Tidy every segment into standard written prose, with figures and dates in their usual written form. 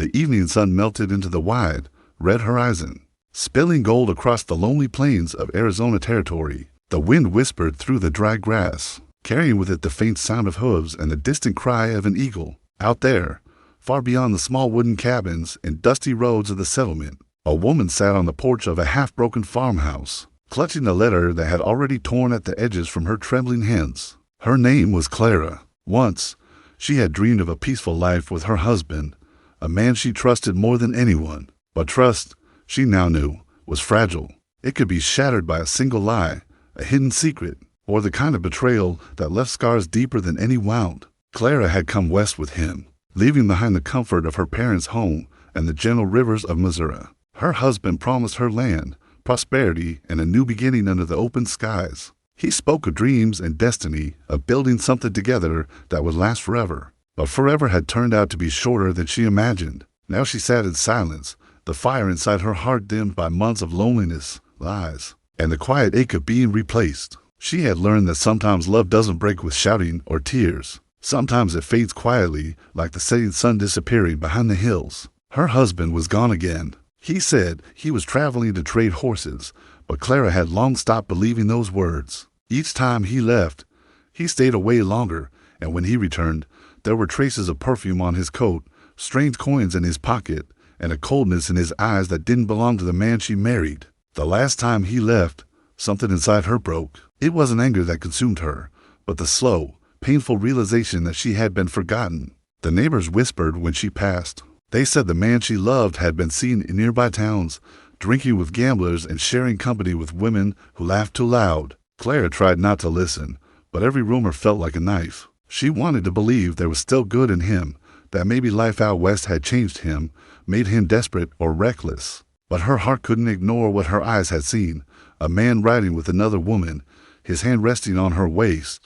The evening sun melted into the wide, red horizon, spilling gold across the lonely plains of Arizona territory. The wind whispered through the dry grass, carrying with it the faint sound of hooves and the distant cry of an eagle. Out there, far beyond the small wooden cabins and dusty roads of the settlement, a woman sat on the porch of a half-broken farmhouse, clutching a letter that had already torn at the edges from her trembling hands. Her name was Clara. Once, she had dreamed of a peaceful life with her husband, a man she trusted more than anyone. But trust, she now knew, was fragile. It could be shattered by a single lie, a hidden secret, or the kind of betrayal that left scars deeper than any wound. Clara had come west with him, leaving behind the comfort of her parents' home and the gentle rivers of Missouri. Her husband promised her land, prosperity, and a new beginning under the open skies. He spoke of dreams and destiny, of building something together that would last forever. But forever had turned out to be shorter than she imagined. Now she sat in silence, the fire inside her heart dimmed by months of loneliness, lies, and the quiet ache of being replaced. She had learned that sometimes love doesn't break with shouting or tears. Sometimes it fades quietly, like the setting sun disappearing behind the hills. Her husband was gone again. He said he was traveling to trade horses, but Clara had long stopped believing those words. Each time he left, he stayed away longer, and when he returned, there were traces of perfume on his coat, strange coins in his pocket, and a coldness in his eyes that didn't belong to the man she married. The last time he left, something inside her broke. It wasn't anger that consumed her, but the slow, painful realization that she had been forgotten. The neighbors whispered when she passed. They said the man she loved had been seen in nearby towns, drinking with gamblers and sharing company with women who laughed too loud. Clara tried not to listen, but every rumor felt like a knife. She wanted to believe there was still good in him, that maybe life out west had changed him, made him desperate or reckless. But her heart couldn't ignore what her eyes had seen, a man riding with another woman, his hand resting on her waist,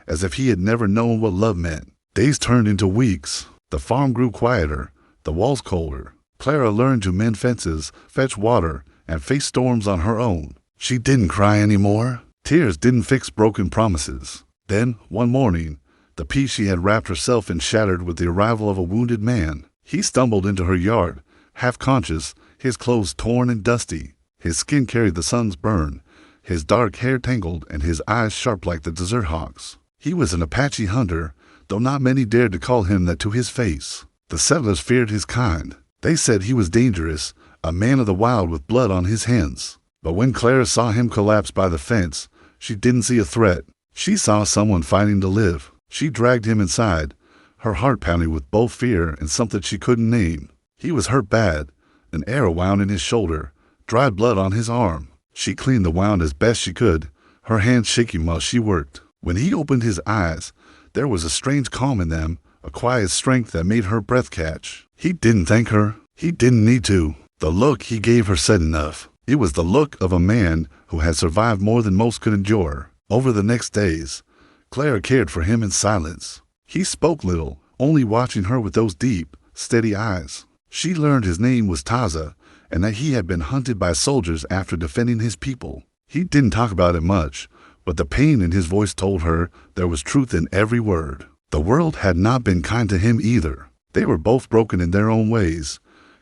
as if he had never known what love meant. Days turned into weeks. The farm grew quieter, the walls colder. Clara learned to mend fences, fetch water, and face storms on her own. She didn't cry anymore. Tears didn't fix broken promises. Then, one morning, the peace she had wrapped herself in shattered with the arrival of a wounded man. He stumbled into her yard, half conscious, his clothes torn and dusty. His skin carried the sun's burn, his dark hair tangled and his eyes sharp like the desert hawk's. He was an Apache hunter, though not many dared to call him that to his face. The settlers feared his kind. They said he was dangerous, a man of the wild with blood on his hands. But when Clara saw him collapse by the fence, she didn't see a threat. She saw someone fighting to live. She dragged him inside, her heart pounding with both fear and something she couldn't name. He was hurt bad, an arrow wound in his shoulder, dried blood on his arm. She cleaned the wound as best she could, her hands shaking while she worked. When he opened his eyes, there was a strange calm in them, a quiet strength that made her breath catch. He didn't thank her. He didn't need to. The look he gave her said enough. It was the look of a man who had survived more than most could endure. Over the next days, Clara cared for him in silence. He spoke little, only watching her with those deep, steady eyes. She learned his name was Taza, and that he had been hunted by soldiers after defending his people. He didn't talk about it much, but the pain in his voice told her there was truth in every word. The world had not been kind to him either. They were both broken in their own ways,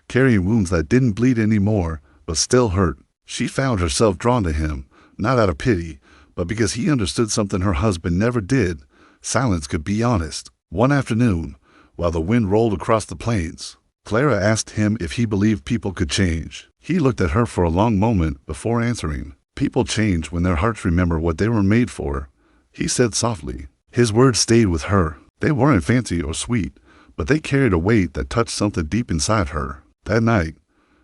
carrying wounds that didn't bleed anymore, but still hurt. She found herself drawn to him, not out of pity, but because he understood something her husband never did. Silence could be honest. One afternoon, while the wind rolled across the plains, Clara asked him if he believed people could change. He looked at her for a long moment before answering. People change when their hearts remember what they were made for, he said softly. His words stayed with her. They weren't fancy or sweet, but they carried a weight that touched something deep inside her. That night,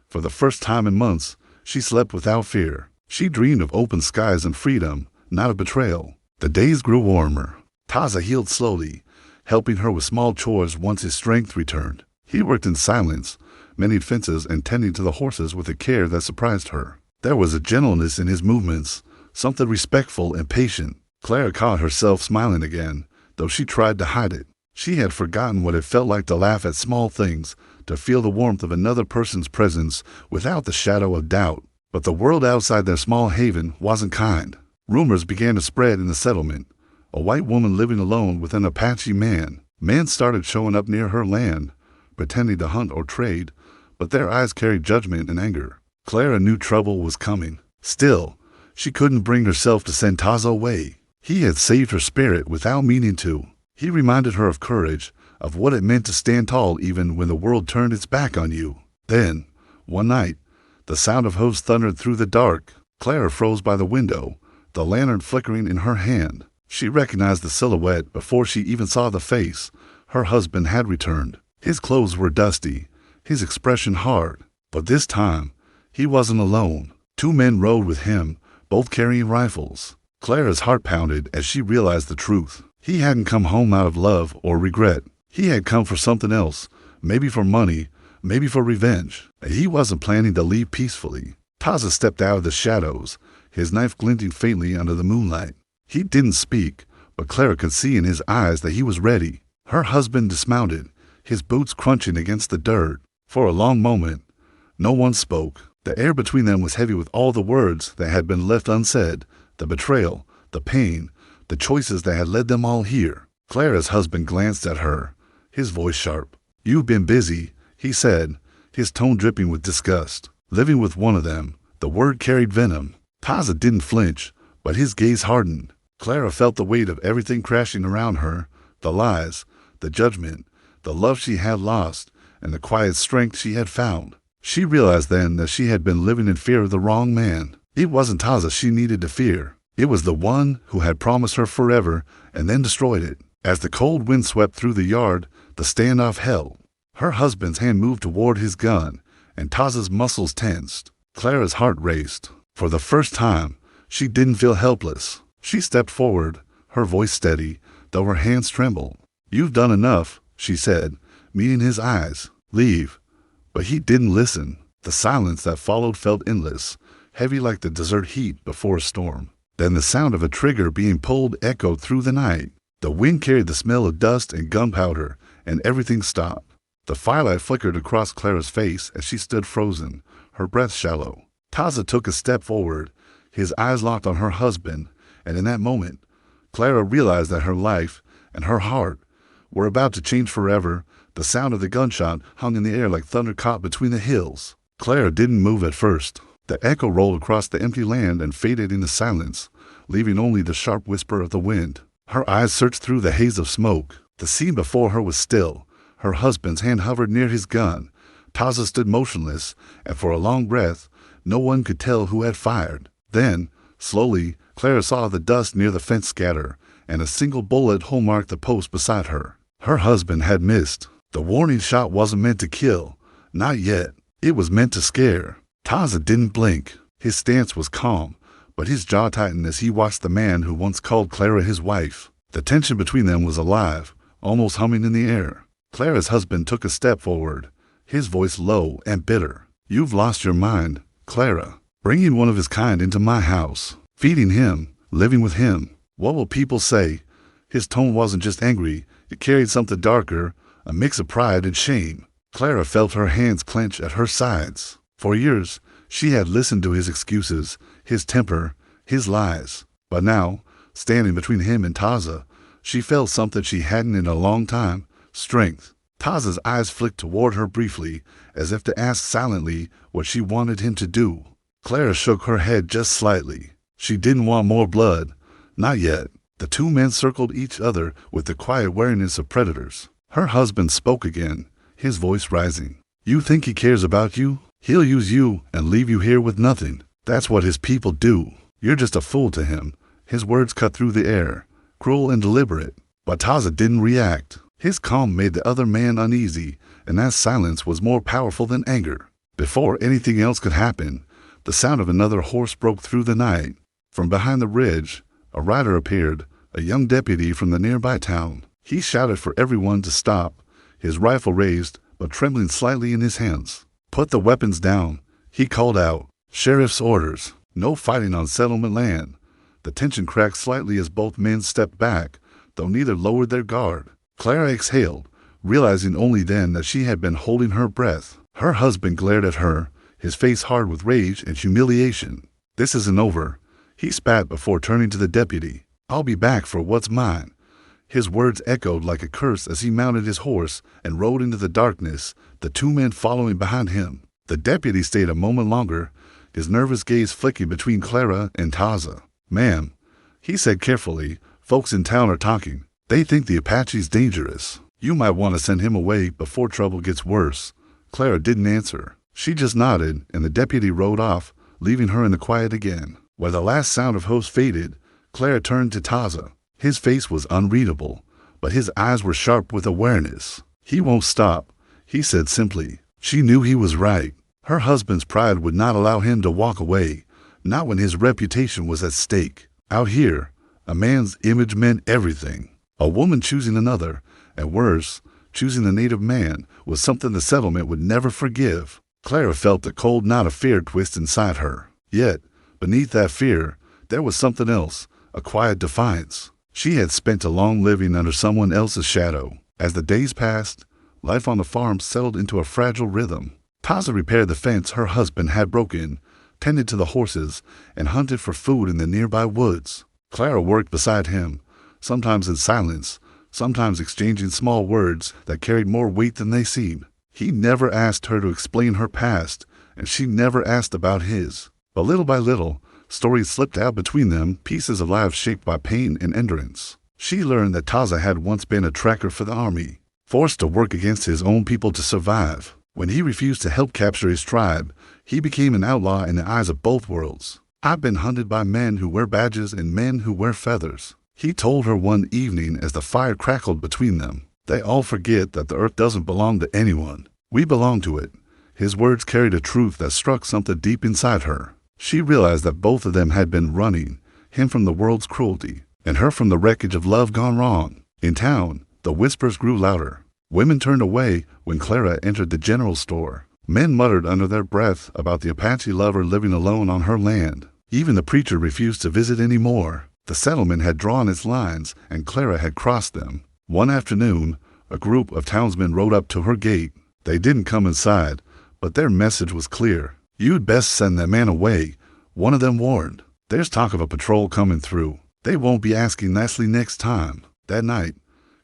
for the first time in months, she slept without fear. She dreamed of open skies and freedom, not of betrayal. The days grew warmer. Taza healed slowly, helping her with small chores once his strength returned. He worked in silence, mending fences and tending to the horses with a care that surprised her. There was a gentleness in his movements, something respectful and patient. Clara caught herself smiling again, though she tried to hide it. She had forgotten what it felt like to laugh at small things, to feel the warmth of another person's presence without the shadow of doubt. But the world outside their small haven wasn't kind. Rumors began to spread in the settlement. A white woman living alone with an Apache man. Men started showing up near her land, pretending to hunt or trade, but their eyes carried judgment and anger. Clara knew trouble was coming. Still, she couldn't bring herself to send Taza away. He had saved her spirit without meaning to. He reminded her of courage, of what it meant to stand tall even when the world turned its back on you. Then, one night, the sound of hooves thundered through the dark. Clara froze by the window, the lantern flickering in her hand. She recognized the silhouette before she even saw the face. Her husband had returned. His clothes were dusty, his expression hard. But this time, he wasn't alone. Two men rode with him, both carrying rifles. Clara's heart pounded as she realized the truth. He hadn't come home out of love or regret. He had come for something else, maybe for money, maybe for revenge. He wasn't planning to leave peacefully. Taza stepped out of the shadows, his knife glinting faintly under the moonlight. He didn't speak, but Clara could see in his eyes that he was ready. Her husband dismounted, his boots crunching against the dirt. For a long moment, no one spoke. The air between them was heavy with all the words that had been left unsaid, the betrayal, the pain, the choices that had led them all here. Clara's husband glanced at her, his voice sharp. "You've been busy," he said, his tone dripping with disgust. "Living with one of them." The word carried venom. Taza didn't flinch, but his gaze hardened. Clara felt the weight of everything crashing around her, the lies, the judgment, the love she had lost, and the quiet strength she had found. She realized then that she had been living in fear of the wrong man. It wasn't Taza she needed to fear. It was the one who had promised her forever and then destroyed it. As the cold wind swept through the yard, the standoff held. Her husband's hand moved toward his gun, and Taza's muscles tensed. Clara's heart raced. For the first time, she didn't feel helpless. She stepped forward, her voice steady, though her hands trembled. "You've done enough," she said, meeting his eyes. "Leave." But he didn't listen. The silence that followed felt endless, heavy like the desert heat before a storm. Then the sound of a trigger being pulled echoed through the night. The wind carried the smell of dust and gunpowder, and everything stopped. The firelight flickered across Clara's face as she stood frozen, her breath shallow. Taza took a step forward, his eyes locked on her husband, and in that moment, Clara realized that her life and her heart were about to change forever. The sound of the gunshot hung in the air like thunder caught between the hills. Clara didn't move at first. The echo rolled across the empty land and faded into silence, leaving only the sharp whisper of the wind. Her eyes searched through the haze of smoke. The scene before her was still. Her husband's hand hovered near his gun. Taza stood motionless, and for a long breath, no one could tell who had fired. Then, slowly, Clara saw the dust near the fence scatter, and a single bullet hole-marked the post beside her. Her husband had missed. The warning shot wasn't meant to kill. Not yet. It was meant to scare. Taza didn't blink. His stance was calm, but his jaw tightened as he watched the man who once called Clara his wife. The tension between them was alive, almost humming in the air. Clara's husband took a step forward, his voice low and bitter. "You've lost your mind, Clara. Bringing one of his kind into my house, feeding him, living with him. What will people say?" His tone wasn't just angry, it carried something darker, a mix of pride and shame. Clara felt her hands clench at her sides. For years, she had listened to his excuses, his temper, his lies. But now, standing between him and Taza, she felt something she hadn't in a long time, strength. Taza's eyes flicked toward her briefly, as if to ask silently what she wanted him to do. Clara shook her head just slightly. She didn't want more blood. Not yet. The two men circled each other with the quiet wariness of predators. Her husband spoke again, his voice rising. "You think he cares about you? He'll use you and leave you here with nothing. That's what his people do. You're just a fool to him." His words cut through the air, cruel and deliberate. But Taza didn't react. His calm made the other man uneasy, and that silence was more powerful than anger. Before anything else could happen, the sound of another horse broke through the night. From behind the ridge, a rider appeared, a young deputy from the nearby town. He shouted for everyone to stop, his rifle raised but trembling slightly in his hands. "Put the weapons down," he called out. "Sheriff's orders. No fighting on settlement land." The tension cracked slightly as both men stepped back, though neither lowered their guard. Clara exhaled, realizing only then that she had been holding her breath. Her husband glared at her, his face hard with rage and humiliation. "This isn't over," he spat before turning to the deputy. "I'll be back for what's mine." His words echoed like a curse as he mounted his horse and rode into the darkness, the two men following behind him. The deputy stayed a moment longer, his nervous gaze flicking between Clara and Taza. "Ma'am," he said carefully, "folks in town are talking. They think the Apache's dangerous. You might want to send him away before trouble gets worse." Clara didn't answer. She just nodded, and the deputy rode off, leaving her in the quiet again. Where the last sound of hoofs faded, Clara turned to Taza. His face was unreadable, but his eyes were sharp with awareness. "He won't stop," he said simply. She knew he was right. Her husband's pride would not allow him to walk away, not when his reputation was at stake. Out here, a man's image meant everything. A woman choosing another, and worse, choosing a native man, was something the settlement would never forgive. Clara felt the cold knot of fear twist inside her. Yet, beneath that fear, there was something else, a quiet defiance. She had spent a long living under someone else's shadow. As the days passed, life on the farm settled into a fragile rhythm. Taza repaired the fence her husband had broken, tended to the horses, and hunted for food in the nearby woods. Clara worked beside him, sometimes in silence, sometimes exchanging small words that carried more weight than they seemed. He never asked her to explain her past, and she never asked about his. But little by little, stories slipped out between them, pieces of lives shaped by pain and endurance. She learned that Taza had once been a tracker for the army, forced to work against his own people to survive. When he refused to help capture his tribe, he became an outlaw in the eyes of both worlds. "I've been hunted by men who wear badges and men who wear feathers," he told her one evening as the fire crackled between them. "They all forget that the earth doesn't belong to anyone. We belong to it." His words carried a truth that struck something deep inside her. She realized that both of them had been running, him from the world's cruelty, and her from the wreckage of love gone wrong. In town, the whispers grew louder. Women turned away when Clara entered the general store. Men muttered under their breath about the Apache lover living alone on her land. Even the preacher refused to visit anymore. The settlement had drawn its lines, and Clara had crossed them. One afternoon, a group of townsmen rode up to her gate. They didn't come inside, but their message was clear. "You'd best send that man away," one of them warned. "There's talk of a patrol coming through. They won't be asking nicely next time." That night,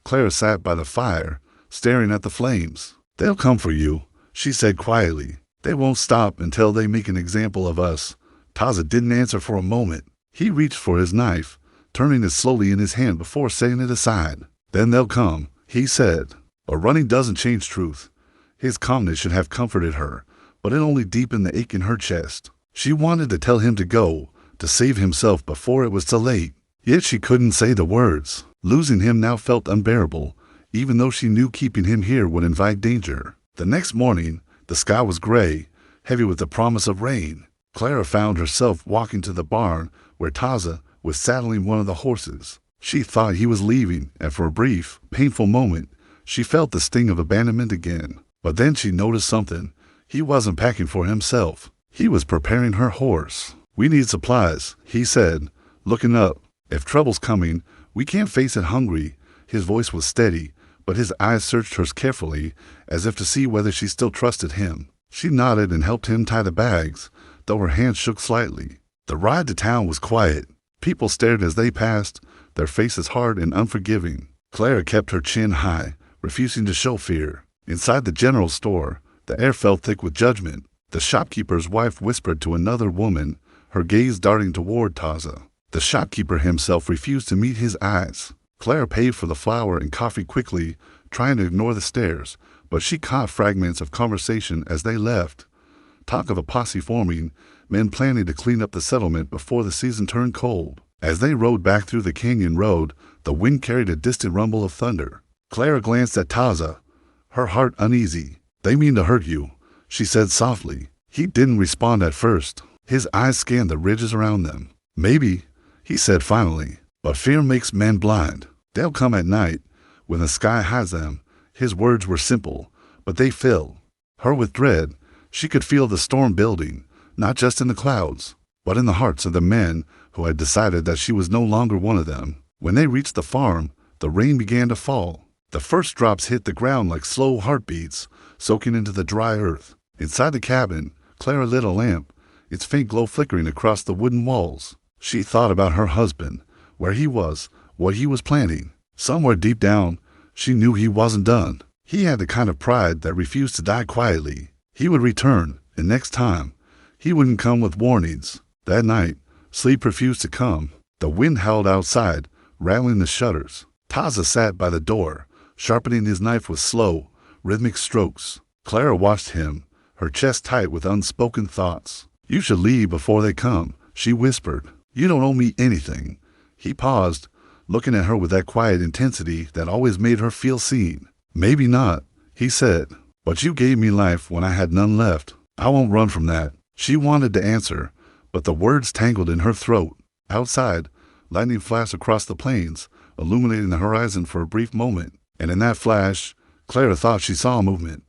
Clara sat by the fire, staring at the flames. "They'll come for you," she said quietly. "They won't stop until they make an example of us." Taza didn't answer for a moment. He reached for his knife, turning it slowly in his hand before setting it aside. "Then they'll come," he said. But running doesn't change truth. His calmness should have comforted her, but it only deepened the ache in her chest. She wanted to tell him to go, to save himself before it was too late. Yet she couldn't say the words. Losing him now felt unbearable, even though she knew keeping him here would invite danger. The next morning, the sky was gray, heavy with the promise of rain. Clara found herself walking to the barn where Taza was saddling one of the horses. She thought he was leaving, and for a brief, painful moment, she felt the sting of abandonment again. But then she noticed something. He wasn't packing for himself. He was preparing her horse. "We need supplies," he said, looking up. "If trouble's coming, we can't face it hungry." His voice was steady, but his eyes searched hers carefully, as if to see whether she still trusted him. She nodded and helped him tie the bags, though her hands shook slightly. The ride to town was quiet. People stared as they passed, their faces hard and unforgiving. Clara kept her chin high, refusing to show fear. Inside the general store, the air felt thick with judgment. The shopkeeper's wife whispered to another woman, her gaze darting toward Taza. The shopkeeper himself refused to meet his eyes. Clara paid for the flour and coffee quickly, trying to ignore the stares, but she caught fragments of conversation as they left. Talk of a posse forming, men planning to clean up the settlement before the season turned cold. As they rode back through the canyon road, the wind carried a distant rumble of thunder. Clara glanced at Taza, her heart uneasy. "They mean to hurt you," she said softly. He didn't respond at first. His eyes scanned the ridges around them. "Maybe," he said finally, "but fear makes men blind. They'll come at night, when the sky hides them." His words were simple, but they filled her with dread. She could feel the storm building, not just in the clouds, but in the hearts of the men who had decided that she was no longer one of them. When they reached the farm, the rain began to fall. The first drops hit the ground like slow heartbeats, soaking into the dry earth. Inside the cabin, Clara lit a lamp, its faint glow flickering across the wooden walls. She thought about her husband, where he was, what he was planning. Somewhere deep down, she knew he wasn't done. He had the kind of pride that refused to die quietly. He would return, and next time, he wouldn't come with warnings. That night, sleep refused to come. The wind howled outside, rattling the shutters. Taza sat by the door, sharpening his knife with slow, rhythmic strokes. Clara watched him, her chest tight with unspoken thoughts. "You should leave before they come," she whispered. "You don't owe me anything." He paused, looking at her with that quiet intensity that always made her feel seen. "Maybe not," he said, "but you gave me life when I had none left. I won't run from that." She wanted to answer, but the words tangled in her throat. Outside, lightning flashed across the plains, illuminating the horizon for a brief moment, and in that flash, Clara thought she saw movement.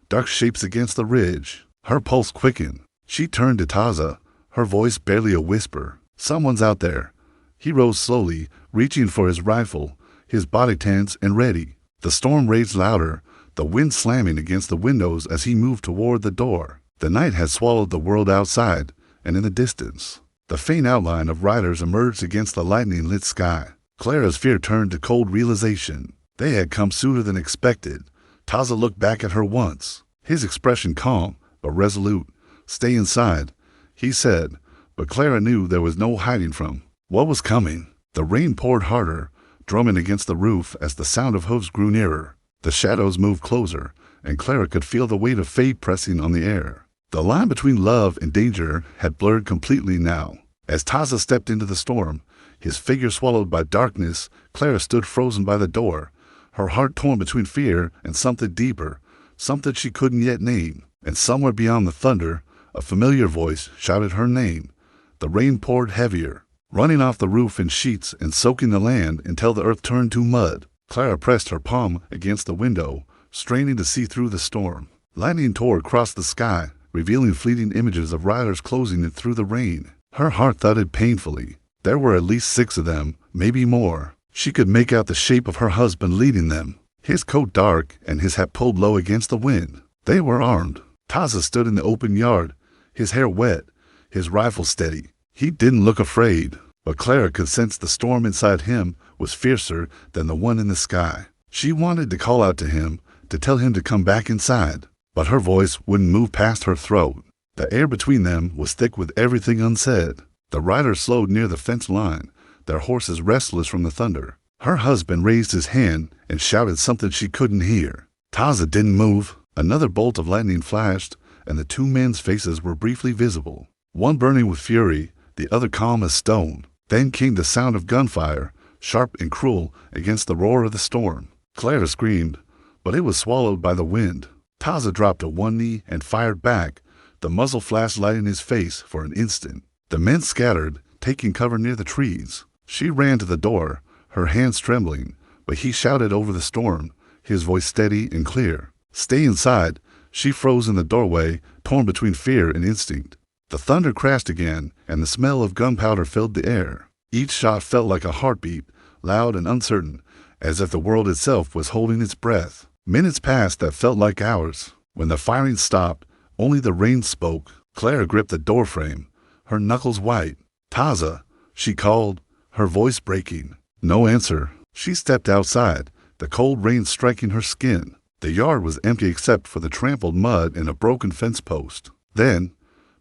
Dark shapes against the ridge. Her pulse quickened. She turned to Taza, her voice barely a whisper. "Someone's out there." He rose slowly, reaching for his rifle, his body tense and ready. The storm raged louder, the wind slamming against the windows as he moved toward the door. The night had swallowed the world outside, and in the distance, the faint outline of riders emerged against the lightning-lit sky. Clara's fear turned to cold realization. They had come sooner than expected. Taza looked back at her once, his expression calm but resolute. "Stay inside," he said, but Clara knew there was no hiding from what was coming. The rain poured harder, drumming against the roof as the sound of hooves grew nearer. The shadows moved closer, and Clara could feel the weight of fate pressing on the air. The line between love and danger had blurred completely now. As Taza stepped into the storm, his figure swallowed by darkness, Clara stood frozen by the door, her heart torn between fear and something deeper, something she couldn't yet name. And somewhere beyond the thunder, a familiar voice shouted her name. The rain poured heavier, running off the roof in sheets and soaking the land until the earth turned to mud. Clara pressed her palm against the window, straining to see through the storm. Lightning tore across the sky, revealing fleeting images of riders closing it through the rain. Her heart thudded painfully. There were at least 6 of them, maybe more. She could make out the shape of her husband leading them, his coat dark and his hat pulled low against the wind. They were armed. Taza stood in the open yard, his hair wet, his rifle steady. He didn't look afraid, but Clara could sense the storm inside him was fiercer than the one in the sky. She wanted to call out to him, to tell him to come back inside, but her voice wouldn't move past her throat. The air between them was thick with everything unsaid. The riders slowed near the fence line, their horses restless from the thunder. Her husband raised his hand and shouted something she couldn't hear. Taza didn't move. Another bolt of lightning flashed, and the 2 men's faces were briefly visible, one burning with fury, the other calm as stone. Then came the sound of gunfire, sharp and cruel against the roar of the storm. Clara screamed, but it was swallowed by the wind. Taza dropped to one knee and fired back, the muzzle flash lighting his face for an instant. The men scattered, taking cover near the trees. She ran to the door, her hands trembling, but he shouted over the storm, his voice steady and clear. "Stay inside." She froze in the doorway, torn between fear and instinct. The thunder crashed again, and the smell of gunpowder filled the air. Each shot felt like a heartbeat, loud and uncertain, as if the world itself was holding its breath. Minutes passed that felt like hours. When the firing stopped, only the rain spoke. Clara gripped the doorframe, her knuckles white. "Taza," she called, her voice breaking. No answer. She stepped outside, the cold rain striking her skin. The yard was empty except for the trampled mud and a broken fence post. Then,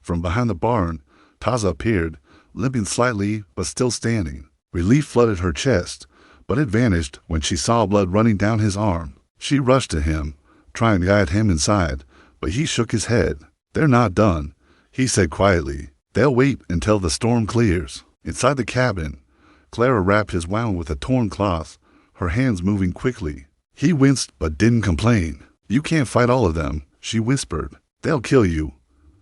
from behind the barn, Taza appeared, limping slightly but still standing. Relief flooded her chest, but it vanished when she saw blood running down his arm. She rushed to him, trying to guide him inside, but he shook his head. "They're not done," he said quietly. "They'll wait until the storm clears." Inside the cabin, Clara wrapped his wound with a torn cloth, her hands moving quickly. He winced but didn't complain. "You can't fight all of them," she whispered. "They'll kill you."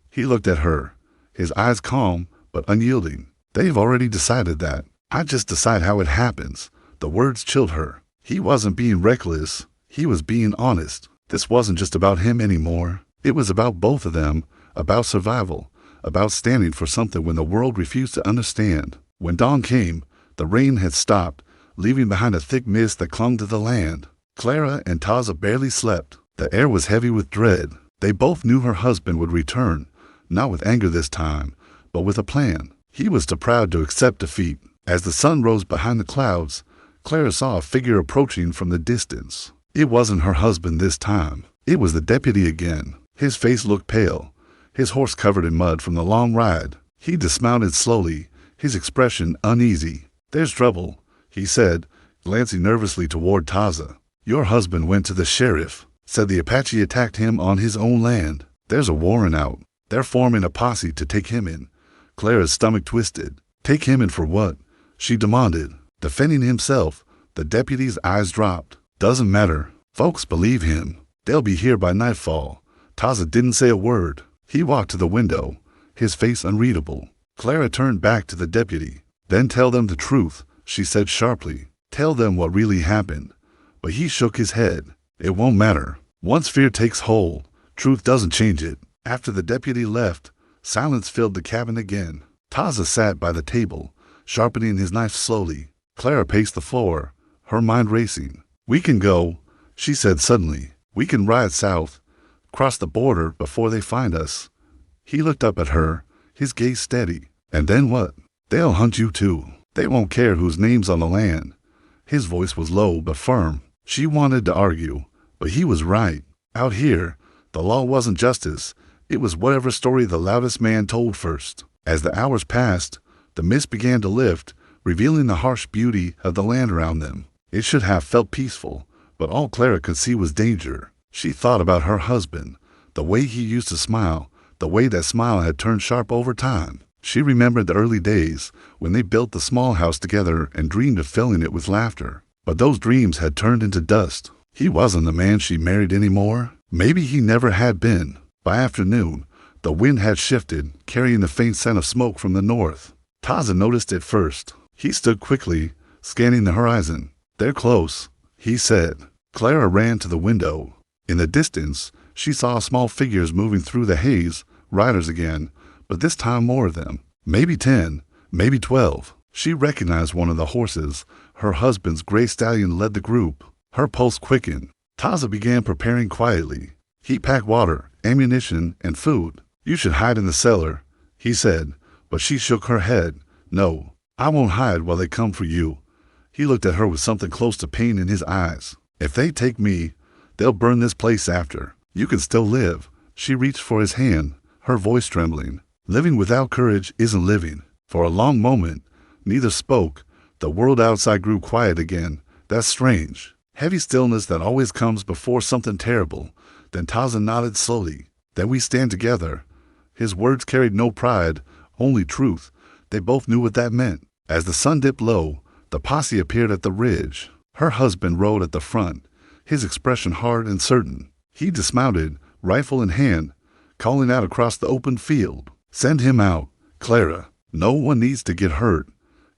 He looked at her, his eyes calm but unyielding. "They've already decided that. I just decide how it happens." The words chilled her. He wasn't being reckless. He was being honest. This wasn't just about him anymore. It was about both of them, about survival, about standing for something when the world refused to understand. When dawn came, the rain had stopped, leaving behind a thick mist that clung to the land. Clara and Taza barely slept. The air was heavy with dread. They both knew her husband would return, not with anger this time, but with a plan. He was too proud to accept defeat. As the sun rose behind the clouds, Clara saw a figure approaching from the distance. It wasn't her husband this time. It was the deputy again. His face looked pale, his horse covered in mud from the long ride. He dismounted slowly, his expression uneasy. "There's trouble," he said, glancing nervously toward Taza. "Your husband went to the sheriff. Said the Apache attacked him on his own land. There's a warrant out. They're forming a posse to take him in." Clara's stomach twisted. "Take him in for what?" she demanded. Defending himself, the deputy's eyes dropped. "Doesn't matter. Folks believe him. They'll be here by nightfall." Taza didn't say a word. He walked to the window, his face unreadable. Clara turned back to the deputy. "Then tell them the truth," she said sharply. "Tell them what really happened." But he shook his head. "It won't matter. Once fear takes hold, truth doesn't change it." After the deputy left, silence filled the cabin again. Taza sat by the table, sharpening his knife slowly. Clara paced the floor, her mind racing. "We can go," she said suddenly. "We can ride south, cross the border before they find us." He looked up at her, his gaze steady. "And then what?" "They'll hunt you too. They won't care whose name's on the land." His voice was low but firm. She wanted to argue, but he was right. Out here, the law wasn't justice. It was whatever story the loudest man told first. As the hours passed, the mist began to lift, revealing the harsh beauty of the land around them. It should have felt peaceful, but all Clara could see was danger. She thought about her husband, the way he used to smile, the way that smile had turned sharp over time. She remembered the early days when they built the small house together and dreamed of filling it with laughter. But those dreams had turned into dust. He wasn't the man she married anymore. Maybe he never had been. By afternoon, the wind had shifted, carrying the faint scent of smoke from the north. Taza noticed it first. He stood quickly, scanning the horizon. "They're close," he said. Clara ran to the window. In the distance, she saw small figures moving through the haze, riders again, but this time more of them. Maybe 10, maybe 12. She recognized one of the horses. Her husband's gray stallion led the group. Her pulse quickened. Taza began preparing quietly. He packed water, ammunition, and food. "You should hide in the cellar," he said, but she shook her head. "No, I won't hide while they come for you." He looked at her with something close to pain in his eyes. "If they take me, they'll burn this place after. You can still live." She reached for his hand, her voice trembling. "Living without courage isn't living." For a long moment, neither spoke. The world outside grew quiet again. That strange, heavy stillness that always comes before something terrible. Then Taza nodded slowly. "Then we stand together." His words carried no pride, only truth. They both knew what that meant. As the sun dipped low, the posse appeared at the ridge. Her husband rode at the front, his expression hard and certain. He dismounted, rifle in hand, calling out across the open field. "Send him out, Clara. No one needs to get hurt."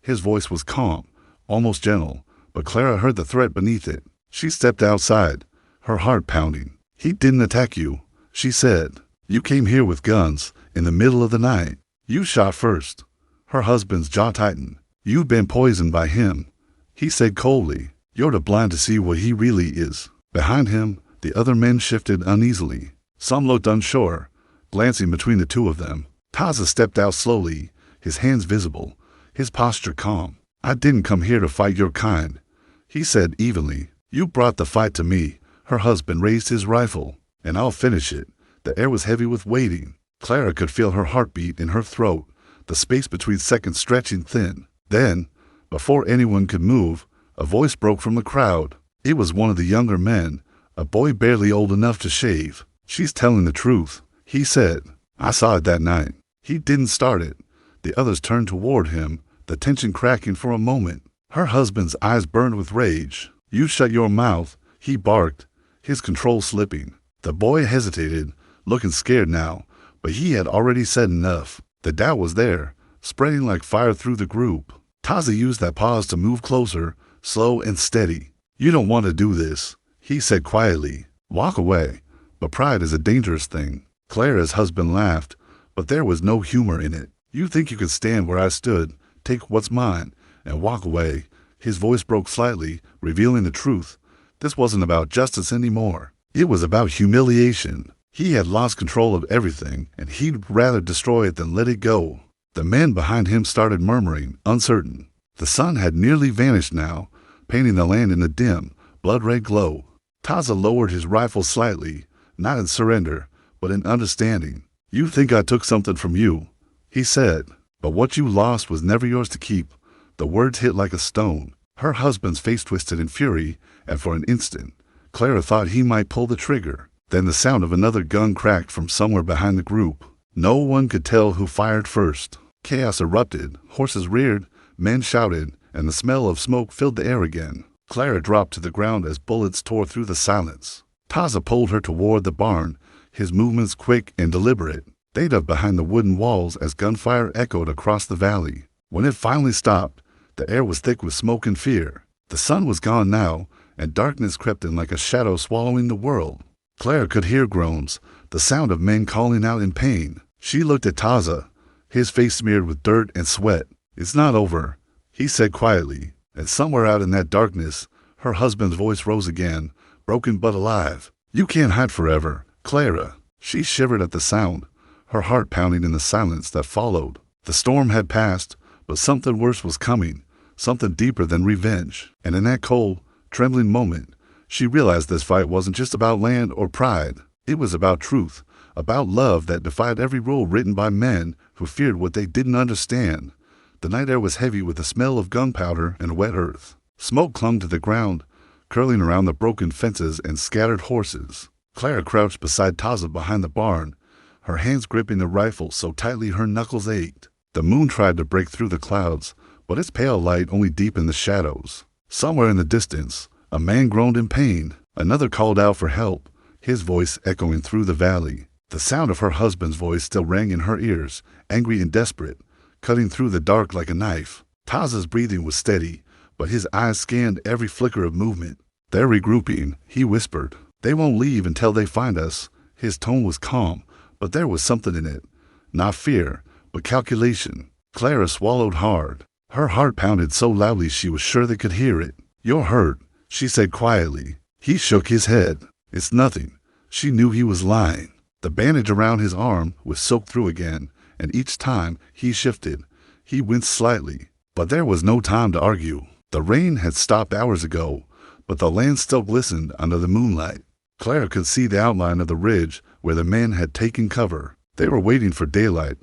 His voice was calm, almost gentle, but Clara heard the threat beneath it. She stepped outside, her heart pounding. "He didn't attack you," she said. "You came here with guns in the middle of the night. You shot first." Her husband's jaw tightened. "You've been poisoned by him," he said coldly. "You're too blind to see what he really is." Behind him, the other men shifted uneasily. Some looked unsure, glancing between the two of them. Taza stepped out slowly, his hands visible, his posture calm. "I didn't come here to fight your kind," he said evenly. "You brought the fight to me." Her husband raised his rifle. "And I'll finish it." The air was heavy with waiting. Clara could feel her heartbeat in her throat, the space between seconds stretching thin. Then, before anyone could move, a voice broke from the crowd. It was one of the younger men, a boy barely old enough to shave. "She's telling the truth," he said. "I saw it that night." He didn't start it. The others turned toward him, the tension cracking for a moment. Her husband's eyes burned with rage. "You shut your mouth," he barked, his control slipping. The boy hesitated, looking scared now, but he had already said enough. The doubt was there, spreading like fire through the group. Taza used that pause to move closer, slow and steady. "You don't want to do this," he said quietly. "Walk away." But pride is a dangerous thing. Clara's husband laughed, but there was no humor in it. "You think you could stand where I stood, take what's mine, and walk away?" His voice broke slightly, revealing the truth. This wasn't about justice anymore. It was about humiliation. He had lost control of everything, and he'd rather destroy it than let it go. The men behind him started murmuring, uncertain. The sun had nearly vanished now. painting the land in a dim, blood-red glow. Taza lowered his rifle slightly, not in surrender, but in understanding. "You think I took something from you," he said, "but what you lost was never yours to keep." The words hit like a stone. Her husband's face twisted in fury, and for an instant, Clara thought he might pull the trigger. Then the sound of another gun cracked from somewhere behind the group. No one could tell who fired first. Chaos erupted, horses reared, men shouted, and the smell of smoke filled the air again. Clara dropped to the ground as bullets tore through the silence. Taza pulled her toward the barn, his movements quick and deliberate. They ducked behind the wooden walls as gunfire echoed across the valley. When it finally stopped, the air was thick with smoke and fear. The sun was gone now, and darkness crept in like a shadow swallowing the world. Clara could hear groans, the sound of men calling out in pain. She looked at Taza, his face smeared with dirt and sweat. "It's not over," he said quietly, and somewhere out in that darkness, her husband's voice rose again, broken but alive. "You can't hide forever, Clara." She shivered at the sound, her heart pounding in the silence that followed. The storm had passed, but something worse was coming, something deeper than revenge. And in that cold, trembling moment, she realized this fight wasn't just about land or pride. It was about truth, about love that defied every rule written by men who feared what they didn't understand. The night air was heavy with the smell of gunpowder and wet earth. Smoke clung to the ground, curling around the broken fences and scattered horses. Clara crouched beside Taza behind the barn, her hands gripping the rifle so tightly her knuckles ached. The moon tried to break through the clouds, but its pale light only deepened the shadows. Somewhere in the distance, a man groaned in pain. Another called out for help, his voice echoing through the valley. The sound of her husband's voice still rang in her ears, angry and desperate, cutting through the dark like a knife. Taza's breathing was steady, but his eyes scanned every flicker of movement. "They're regrouping," he whispered. "They won't leave until they find us." His tone was calm, but there was something in it. Not fear, but calculation. Clara swallowed hard. Her heart pounded so loudly she was sure they could hear it. "You're hurt," she said quietly. He shook his head. "It's nothing." She knew he was lying. The bandage around his arm was soaked through again, and each time he shifted, he winced slightly. But there was no time to argue. The rain had stopped hours ago, but the land still glistened under the moonlight. Clara could see the outline of the ridge where the men had taken cover. They were waiting for daylight,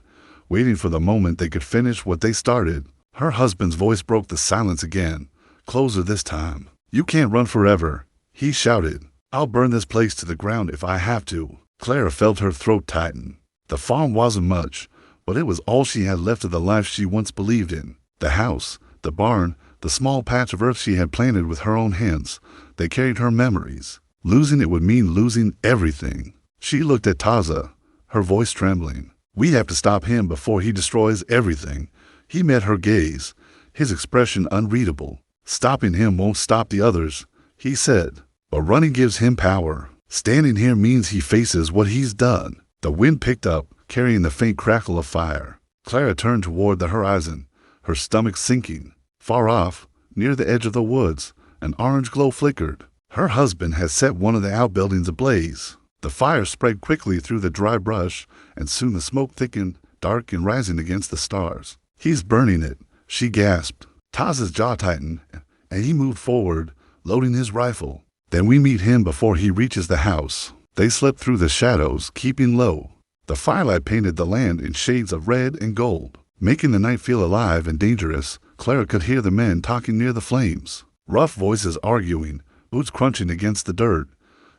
waiting for the moment they could finish what they started. Her husband's voice broke the silence again, closer this time. "You can't run forever," he shouted. "I'll burn this place to the ground if I have to." Clara felt her throat tighten. The farm wasn't much, but it was all she had left of the life she once believed in. The house, the barn, the small patch of earth she had planted with her own hands, they carried her memories. Losing it would mean losing everything. She looked at Taza, her voice trembling. "We have to stop him before he destroys everything." He met her gaze, his expression unreadable. "Stopping him won't stop the others," he said. "But running gives him power. Standing here means he faces what he's done." The wind picked up, carrying the faint crackle of fire. Clara turned toward the horizon, her stomach sinking. Far off, near the edge of the woods, an orange glow flickered. Her husband had set one of the outbuildings ablaze. The fire spread quickly through the dry brush, and soon the smoke thickened, dark and rising against the stars. "He's burning it," she gasped. Taza's jaw tightened, and he moved forward, loading his rifle. "Then we meet him before he reaches the house." They slipped through the shadows, keeping low. The firelight painted the land in shades of red and gold, making the night feel alive and dangerous. Clara could hear the men talking near the flames, rough voices arguing, boots crunching against the dirt.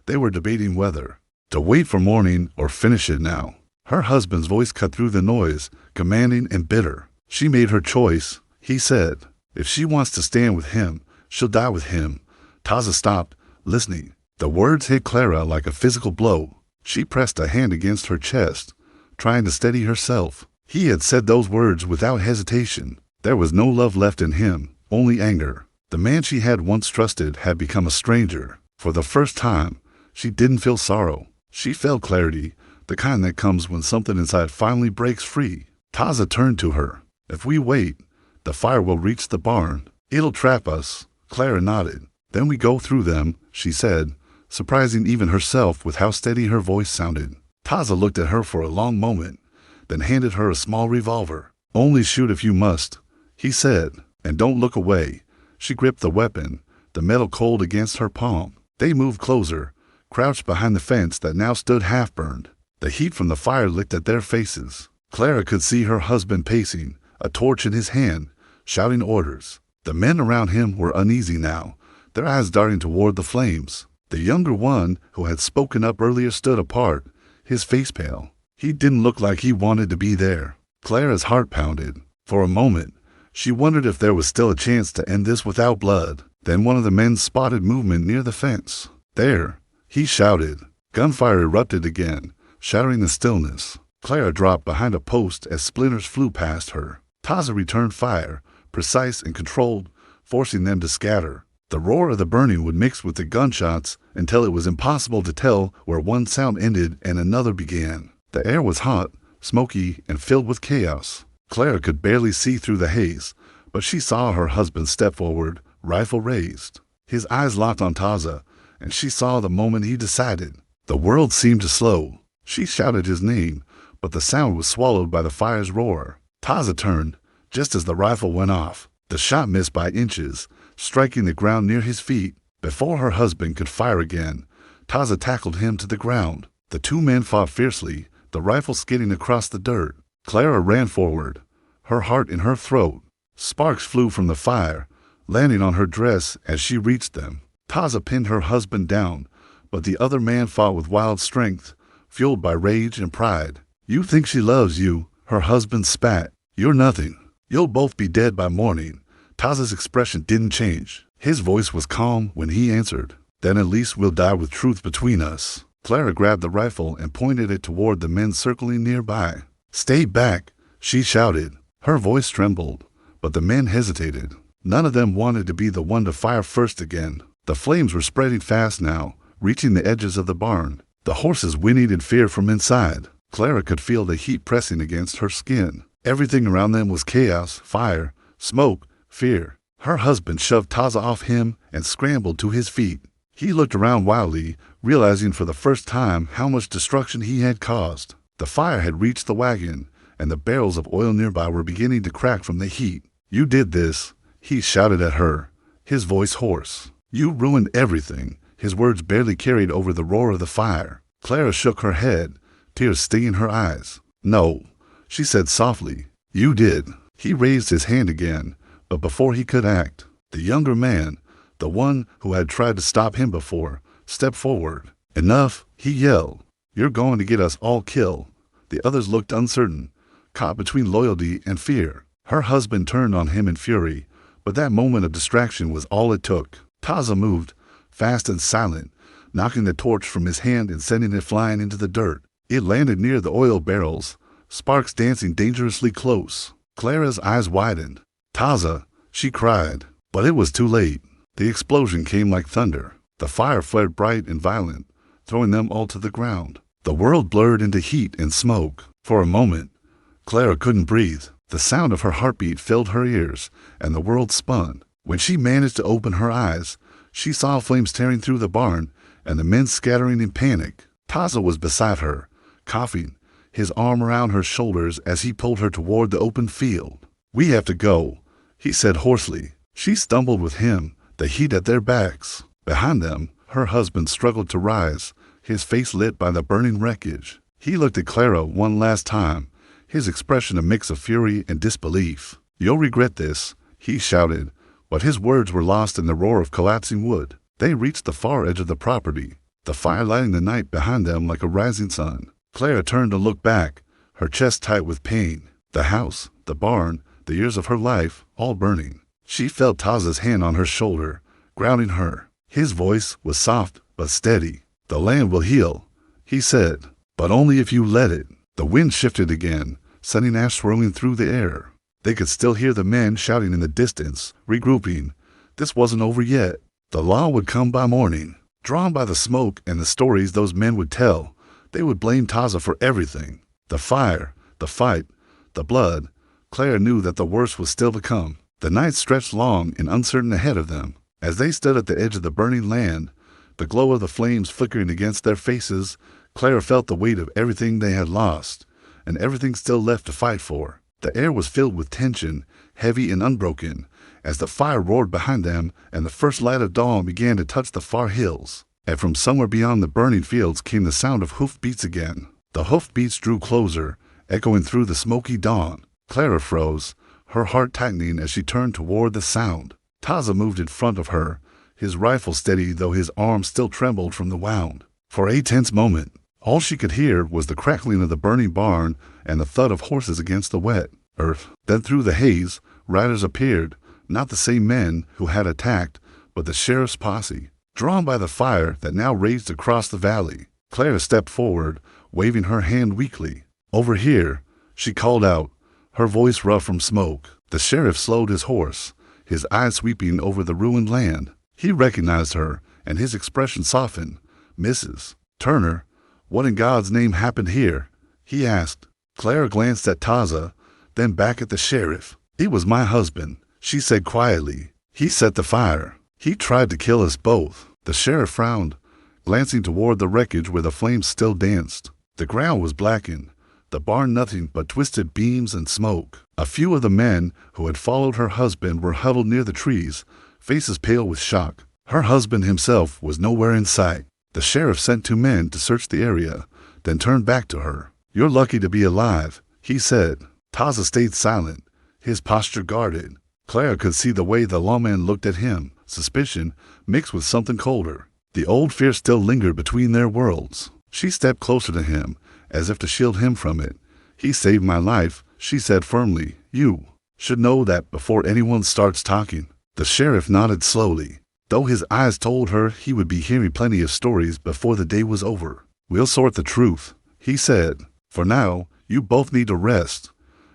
They were debating whether to wait for morning or finish it now. Her husband's voice cut through the noise, commanding and bitter. "She made her choice," he said. "If she wants to stand with him, she'll die with him." Taza stopped, listening. The words hit Clara like a physical blow. She pressed a hand against her chest, trying to steady herself. He had said those words without hesitation. There was no love left in him, only anger. The man she had once trusted had become a stranger. For the first time, she didn't feel sorrow. She felt clarity, the kind that comes when something inside finally breaks free. Taza turned to her. "If we wait, the fire will reach the barn. It'll trap us." Clara nodded. "Then we go through them," she said, surprising even herself with how steady her voice sounded. Taza looked at her for a long moment, then handed her a small revolver. "Only shoot if you must," he said, "and don't look away." She gripped the weapon, the metal cold against her palm. They moved closer, crouched behind the fence that now stood half-burned. The heat from the fire licked at their faces. Clara could see her husband pacing, a torch in his hand, shouting orders. The men around him were uneasy now, their eyes darting toward the flames. The younger one, who had spoken up earlier, stood apart, his face pale. He didn't look like he wanted to be there. Clara's heart pounded. For a moment, she wondered if there was still a chance to end this without blood. Then one of the men spotted movement near the fence. "There!" he shouted. Gunfire erupted again, shattering the stillness. Clara dropped behind a post as splinters flew past her. Taza returned fire, precise and controlled, forcing them to scatter. The roar of the burning would mix with the gunshots until it was impossible to tell where one sound ended and another began. The air was hot, smoky, and filled with chaos. Clara could barely see through the haze, but she saw her husband step forward, rifle raised. His eyes locked on Taza, and she saw the moment he decided. The world seemed to slow. She shouted his name, but the sound was swallowed by the fire's roar. Taza turned, just as the rifle went off. The shot missed by inches, striking the ground near his feet. Before her husband could fire again, Taza tackled him to the ground. The two men fought fiercely, the rifle skidding across the dirt. Clara ran forward, her heart in her throat. Sparks flew from the fire, landing on her dress as she reached them. Taza pinned her husband down, but the other man fought with wild strength, fueled by rage and pride. "You think she loves you," her husband spat. "You're nothing. You'll both be dead by morning." Taza's expression didn't change. His voice was calm when he answered. "Then at least we'll die with truth between us." Clara grabbed the rifle and pointed it toward the men circling nearby. "Stay back," she shouted. Her voice trembled, but the men hesitated. None of them wanted to be the one to fire first again. The flames were spreading fast now, reaching the edges of the barn. The horses whinnied in fear from inside. Clara could feel the heat pressing against her skin. Everything around them was chaos, fire, smoke, fear. Her husband shoved Taza off him and scrambled to his feet. He looked around wildly, realizing for the first time how much destruction he had caused. The fire had reached the wagon, and the barrels of oil nearby were beginning to crack from the heat. "You did this," he shouted at her, his voice hoarse. "You ruined everything." His words barely carried over the roar of the fire. Clara shook her head, tears stinging her eyes. "No," she said softly. "You did." He raised his hand again, but before he could act, the younger man, the one who had tried to stop him before, stepped forward. "Enough," he yelled. "You're going to get us all killed." The others looked uncertain, caught between loyalty and fear. Her husband turned on him in fury, but that moment of distraction was all it took. Taza moved, fast and silent, knocking the torch from his hand and sending it flying into the dirt. It landed near the oil barrels, sparks dancing dangerously close. Clara's eyes widened. "Taza," she cried, but it was too late. The explosion came like thunder. The fire flared bright and violent, throwing them all to the ground. The world blurred into heat and smoke. For a moment, Clara couldn't breathe. The sound of her heartbeat filled her ears, and the world spun. When she managed to open her eyes, she saw flames tearing through the barn and the men scattering in panic. Taza was beside her, coughing, his arm around her shoulders as he pulled her toward the open field. "We have to go," he said hoarsely. She stumbled with him, the heat at their backs. Behind them, her husband struggled to rise, his face lit by the burning wreckage. He looked at Clara one last time, his expression a mix of fury and disbelief. "You'll regret this," he shouted, but his words were lost in the roar of collapsing wood. They reached the far edge of the property, the fire lighting the night behind them like a rising sun. Clara turned to look back, her chest tight with pain. The house, the barn, the years of her life, all burning. She felt Taza's hand on her shoulder, grounding her. His voice was soft but steady. "The land will heal," he said, "but only if you let it." The wind shifted again, sending ash swirling through the air. They could still hear the men shouting in the distance, regrouping. This wasn't over yet. The law would come by morning. Drawn by the smoke and the stories those men would tell, they would blame Taza for everything. The fire, the fight, the blood. Clara knew that the worst was still to come. The night stretched long and uncertain ahead of them. As they stood at the edge of the burning land, the glow of the flames flickering against their faces, Clara felt the weight of everything they had lost, and everything still left to fight for. The air was filled with tension, heavy and unbroken, as the fire roared behind them and the first light of dawn began to touch the far hills. And from somewhere beyond the burning fields came the sound of hoofbeats again. The hoofbeats drew closer, echoing through the smoky dawn. Clara froze, her heart tightening as she turned toward the sound. Taza moved in front of her, his rifle steady though his arm still trembled from the wound. For a tense moment, all she could hear was the crackling of the burning barn and the thud of horses against the wet earth. Then through the haze, riders appeared, not the same men who had attacked, but the sheriff's posse. Drawn by the fire that now raged across the valley, Clara stepped forward, waving her hand weakly. "Over here," she called out, her voice rough from smoke. The sheriff slowed his horse, his eyes sweeping over the ruined land. He recognized her, and his expression softened. "Mrs. Turner, what in God's name happened here?" he asked. Clara glanced at Taza, then back at the sheriff. "It was my husband," she said quietly. "He set the fire. He tried to kill us both." The sheriff frowned, glancing toward the wreckage where the flames still danced. The ground was blackened, the barn nothing but twisted beams and smoke. A few of the men who had followed her husband were huddled near the trees, faces pale with shock. Her husband himself was nowhere in sight. The sheriff sent 2 men to search the area, then turned back to her. "You're lucky to be alive," he said. Taza stayed silent, his posture guarded. Clara could see the way the lawman looked at him, suspicion mixed with something colder. The old fear still lingered between their worlds. She stepped closer to him, as if to shield him from it. "He saved my life," she said firmly. "You should know that before anyone starts talking." The sheriff nodded slowly, though his eyes told her he would be hearing plenty of stories before the day was over. "We'll sort the truth," he said. "For now, you both need to rest."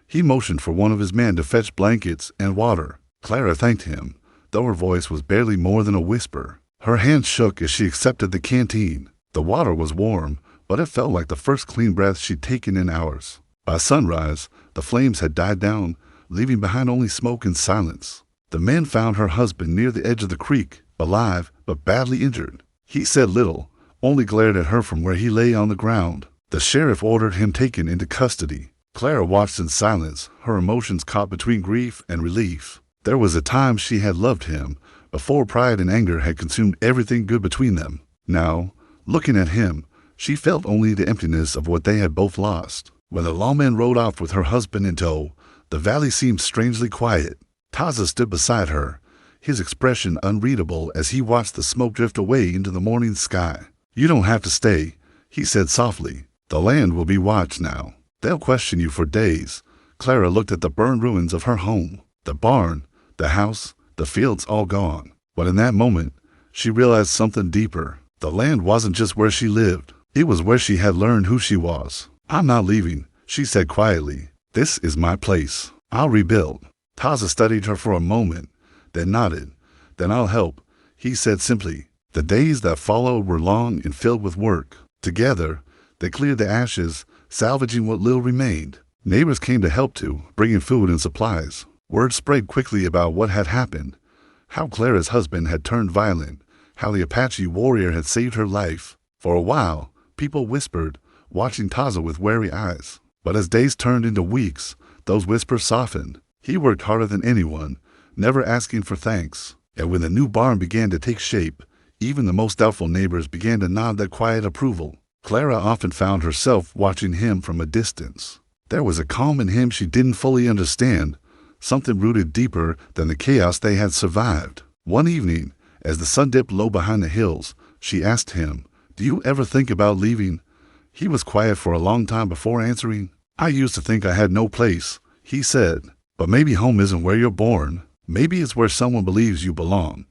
He motioned for one of his men to fetch blankets and water. Clara thanked him, though her voice was barely more than a whisper. Her hand shook as she accepted the canteen. The water was warm, but it felt like the first clean breath she'd taken in hours. By sunrise, the flames had died down, leaving behind only smoke and silence. The men found her husband near the edge of the creek, alive but badly injured. He said little, only glared at her from where he lay on the ground. The sheriff ordered him taken into custody. Clara watched in silence, her emotions caught between grief and relief. There was a time she had loved him, before pride and anger had consumed everything good between them. Now, looking at him, she felt only the emptiness of what they had both lost. When the lawman rode off with her husband in tow, the valley seemed strangely quiet. Taza stood beside her, his expression unreadable as he watched the smoke drift away into the morning sky. "You don't have to stay," he said softly. "The land will be watched now. They'll question you for days." Clara looked at the burned ruins of her home. The barn, the house, the fields all gone. But in that moment, she realized something deeper. The land wasn't just where she lived. It was where she had learned who she was. "I'm not leaving," she said quietly. "This is my place. I'll rebuild." Taza studied her for a moment, then nodded. "Then I'll help," he said simply. The days that followed were long and filled with work. Together, they cleared the ashes, salvaging what little remained. Neighbors came to help too, bringing food and supplies. Word spread quickly about what had happened, how Clara's husband had turned violent, how the Apache warrior had saved her life. For a while, people whispered, watching Taza with wary eyes. But as days turned into weeks, those whispers softened. He worked harder than anyone, never asking for thanks. And when the new barn began to take shape, even the most doubtful neighbors began to nod their quiet approval. Clara often found herself watching him from a distance. There was a calm in him she didn't fully understand, something rooted deeper than the chaos they had survived. One evening, as the sun dipped low behind the hills, she asked him, "Do you ever think about leaving?" He was quiet for a long time before answering. "I used to think I had no place," he said. "But maybe home isn't where you're born. Maybe it's where someone believes you belong."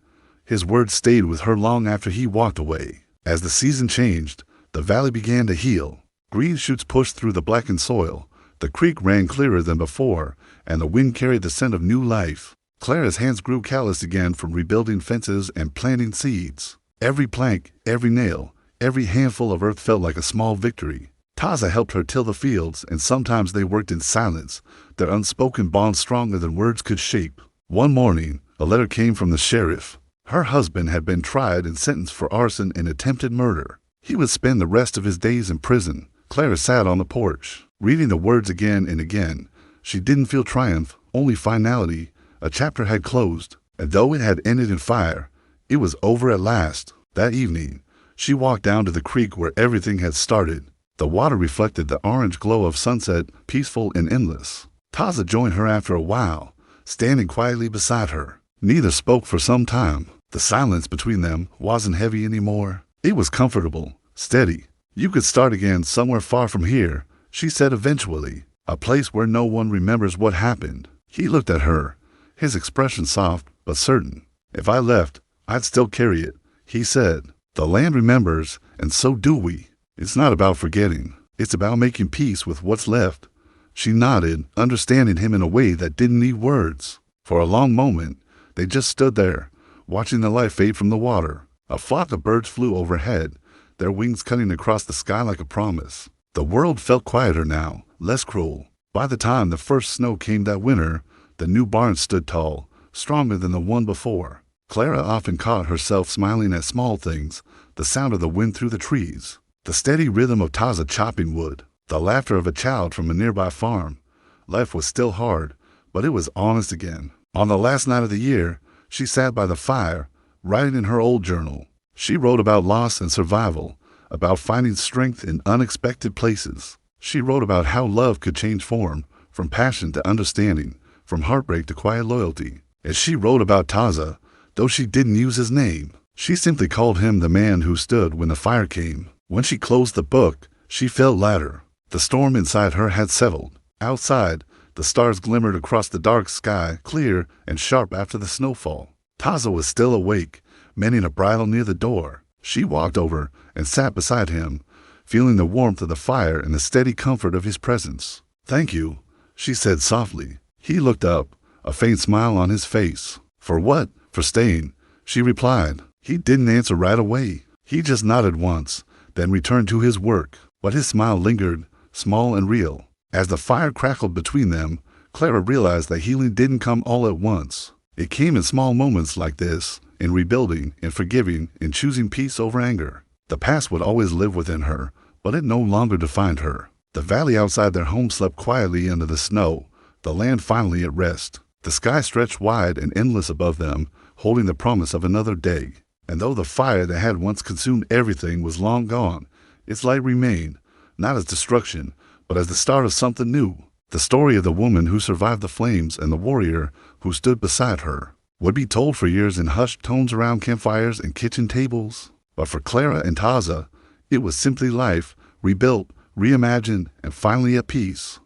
His words stayed with her long after he walked away. As the season changed, the valley began to heal. Green shoots pushed through the blackened soil. The creek ran clearer than before, and the wind carried the scent of new life. Clara's hands grew calloused again from rebuilding fences and planting seeds. Every plank, every nail, every handful of earth felt like a small victory. Taza helped her till the fields, and sometimes they worked in silence, their unspoken bond stronger than words could shape. One morning, a letter came from the sheriff. Her husband had been tried and sentenced for arson and attempted murder. He would spend the rest of his days in prison. Clara sat on the porch, reading the words again and again. She didn't feel triumph, only finality, A chapter had closed, and though it had ended in fire, it was over at last. That evening, she walked down to the creek where everything had started. The water reflected the orange glow of sunset, peaceful and endless. Taza joined her after a while, standing quietly beside her. Neither spoke for some time. The silence between them wasn't heavy anymore. It was comfortable, steady. "You could start again somewhere far from here," she said eventually. "A place where no one remembers what happened." He looked at her, his expression soft but certain. "If I left, I'd still carry it," he said. "The land remembers, and so do we. It's not about forgetting. It's about making peace with what's left." She nodded, understanding him in a way that didn't need words. For a long moment, they just stood there, watching the light fade from the water. A flock of birds flew overhead, their wings cutting across the sky like a promise. The world felt quieter now, less cruel. By the time the first snow came that winter, the new barn stood tall, stronger than the one before. Clara often caught herself smiling at small things, the sound of the wind through the trees, the steady rhythm of Taza chopping wood, the laughter of a child from a nearby farm. Life was still hard, but it was honest again. On the last night of the year, she sat by the fire, writing in her old journal. She wrote about loss and survival, about finding strength in unexpected places. She wrote about how love could change form, from passion to understanding, from heartbreak to quiet loyalty. And she wrote about Taza, though she didn't use his name. She simply called him the man who stood when the fire came. When she closed the book, she felt lighter. The storm inside her had settled. Outside, the stars glimmered across the dark sky, clear and sharp after the snowfall. Taza was still awake, mending a bridle near the door. She walked over and sat beside him, feeling the warmth of the fire and the steady comfort of his presence. "Thank you," she said softly. He looked up, a faint smile on his face. "For what?" "For staying," she replied. He didn't answer right away. He just nodded once, then returned to his work. But his smile lingered, small and real. As the fire crackled between them, Clara realized that healing didn't come all at once. It came in small moments like this, in rebuilding, in forgiving, in choosing peace over anger. The past would always live within her, but it no longer defined her. The valley outside their home slept quietly under the snow, the land finally at rest. The sky stretched wide and endless above them, holding the promise of another day. And though the fire that had once consumed everything was long gone, its light remained, not as destruction, but as the start of something new. The story of the woman who survived the flames and the warrior who stood beside her would be told for years in hushed tones around campfires and kitchen tables. But for Clara and Taza, it was simply life, rebuilt, reimagined, and finally at peace.